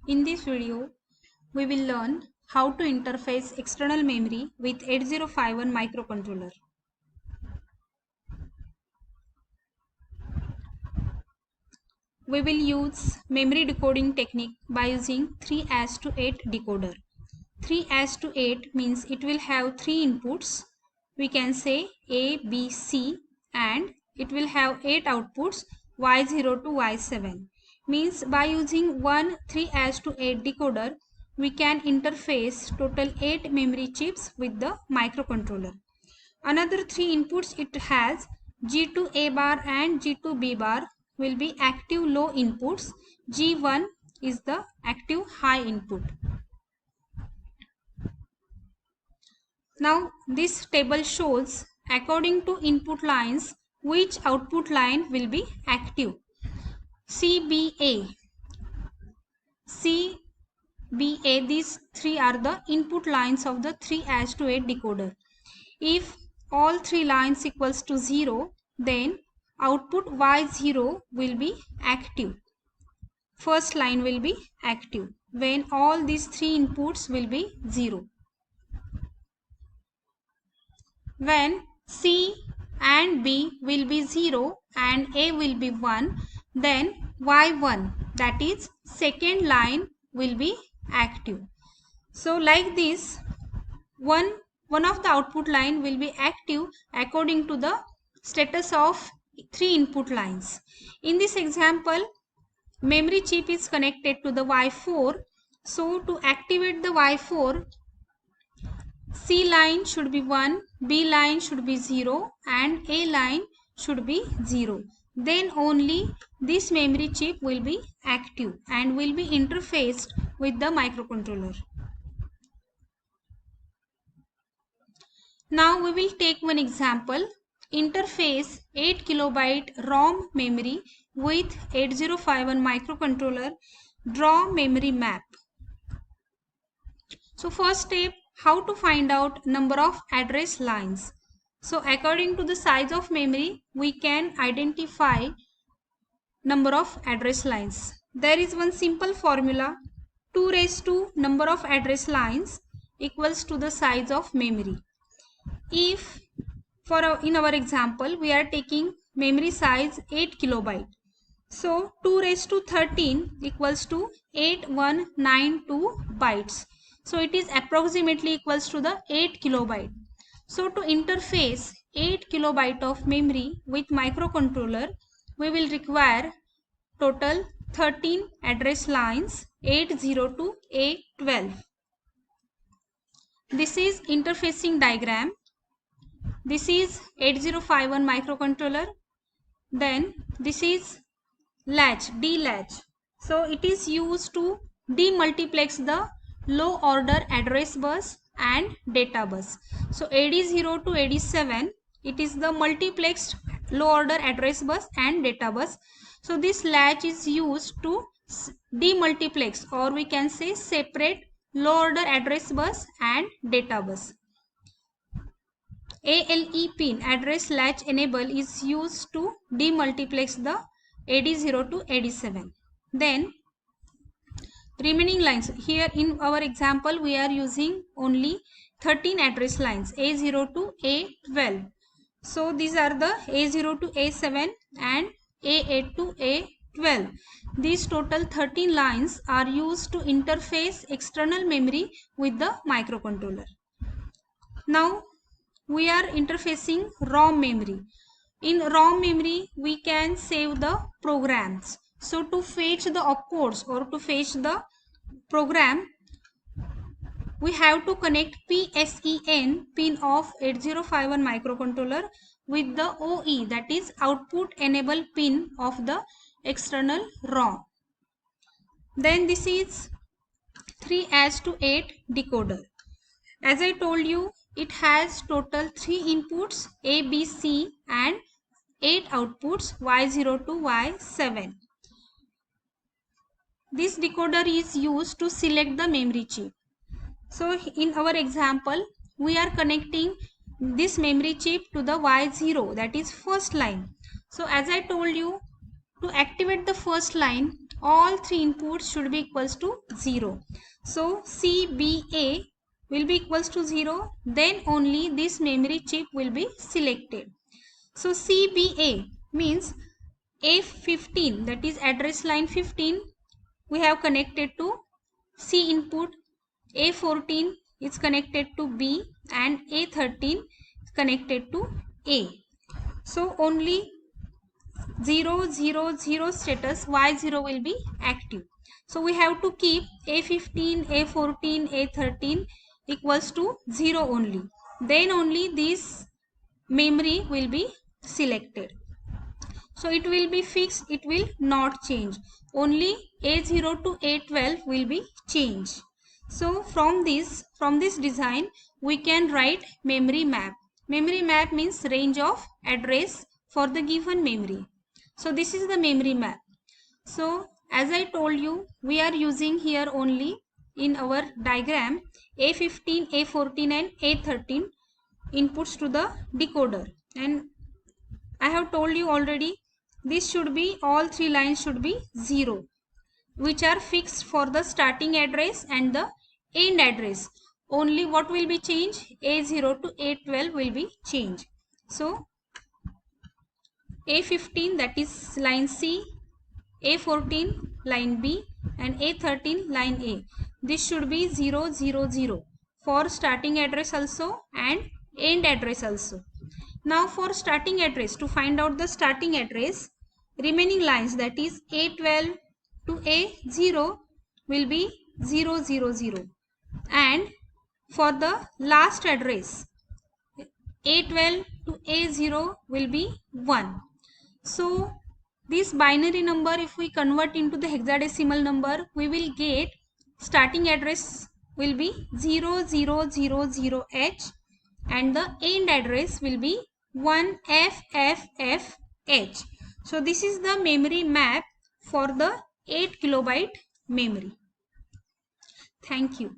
In this video, we will learn how to interface external memory with 8051 microcontroller. We will use memory decoding technique by using 3:8 decoder. 3:8 means it will have 3 inputs. We can say A, B, C, and it will have 8 outputs Y0 to Y7. Means by using one 3:8 decoder, we can interface total 8 memory chips with the microcontroller. Another 3 inputs it has, G2A bar and G2B bar will be active low inputs. G1 is the active high input. Now this table shows according to input lines which output line will be active. CBA, these three are the input lines of the 3:8 decoder. If all three lines equals to 0, then output Y0 will be active. First line will be active when all these three inputs will be 0. When C and B will be 0 and A will be 1, then Y1, that is second line, will be active. So like this, one of the output line will be active according to the status of 3 input lines. In this example, memory chip is connected to the Y4. So to activate the Y4, C line should be 1, B line should be 0 and A line should be 0. Then only this memory chip will be active and will be interfaced with the microcontroller. Now we will take one example. Interface 8 kilobyte ROM memory with 8051 microcontroller. Draw memory map. So first step, how to find out number of address lines. So according to the size of memory, we can identify number of address lines. There is one simple formula. 2 raised to number of address lines equals to the size of memory. If in our example we are taking memory size 8 kilobyte. So 2 raised to 13 equals to 8192 bytes. So it is approximately equals to the 8 kilobyte. So to interface 8 kilobyte of memory with microcontroller, we will require total 13 address lines, 80 to A12. This is interfacing diagram. This is 8051 microcontroller. Then this is latch, D latch. So it is used to demultiplex the low order address bus and data bus. So 80 to 87, it is the multiplexed low order address bus and data bus. So this latch is used to demultiplex, or we can say separate low order address bus and data bus. ALE pin, address latch enable, is used to demultiplex the 80 to 87. Then remaining lines, here in our example we are using only 13 address lines, A0 to A12. So these are the A0 to A7 and A8 to A12. These total 13 lines are used to interface external memory with the microcontroller. Now we are interfacing ROM memory. In ROM memory, we can save the programs. So to fetch the opcodes or to fetch the program, we have to connect PSEN pin of 8051 microcontroller with the OE, that is output enable pin of the external ROM. Then this is 3:8 decoder. As I told you, it has total 3 inputs A, B, C and 8 outputs Y0 to Y7. This decoder is used to select the memory chip. So in our example, we are connecting this memory chip to the Y0, that is first line. So as I told you, to activate the first line, all three inputs should be equals to 0. So CBA will be equals to 0, then only this memory chip will be selected. So CBA means A15, that is address line 15, we have connected to C input, A14 is connected to B, and A13 is connected to A. So only 0 0 0 status Y0 will be active. So we have to keep A15, A14, A13 equals to 0 only. Then only this memory will be selected. So it will be fixed, it will not change. Only A0 to A12 will be changed. So from this design, we can write memory map. Memory map means range of address for the given memory. So this is the memory map. So as I told you, we are using here only in our diagram A15, A14 and A13 inputs to the decoder. And I have told you already, this should be, all three lines should be 0, which are fixed for the starting address and the end address. Only what will be changed? A0 to A12 will be changed. So A15, that is line C, A14 line B, and A13 line A. This should be 0 0 0 for starting address also and end address also. Now for starting address, to find out the starting address, remaining lines, that is A12 to A0 will be 0 0 0, and for the last address A12 to A0 will be 1. So this binary number, if we convert into the hexadecimal number, we will get starting address will be 0000H and the end address will be 1FFFH. So this is the memory map for the 8 kilobyte memory. Thank you.